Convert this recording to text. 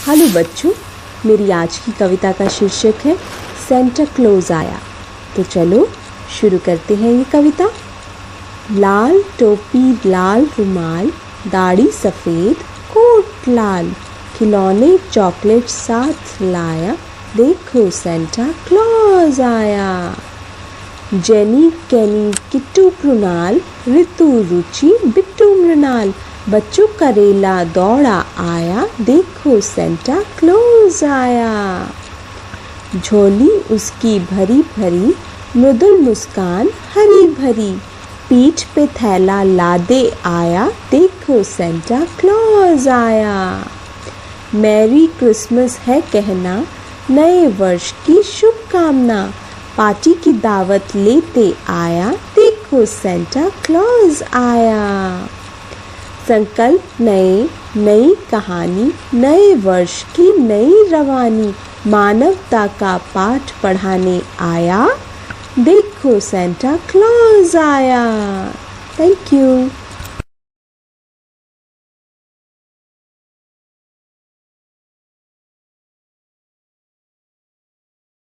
Hello बच्चों, मेरी आज की कविता का शीर्षक है सेंटा क्लॉज आया। तो चलो शुरू करते हैं ये कविता। लाल टोपी, लाल रुमाल, दाढ़ी सफ़ेद, कोट लाल, खिलौने चॉकलेट साथ लाया, देखो सेंटा क्लॉज आया। जेनी केनी किट्टू कृणाल, ऋतु रुचि बिट्टू मृणाल, बच्चों करेला दौड़ा आया, देखो सेंटा क्लॉज आया। झोली उसकी भरी भरी, मृदुल मुस्कान हरी भरी, पीठ पे थैला लादे आया, देखो सेंटा क्लॉज आया। मैरी क्रिसमस है कहना, नए वर्ष की शुभकामना, पार्टी की दावत लेते आया, देखो सेंटा क्लॉज आया। संकल्प नए, नई कहानी, नए वर्ष की नई रवानी, मानवता का पाठ पढ़ाने आया, देखो सेंटा क्लॉज आया। Thank you.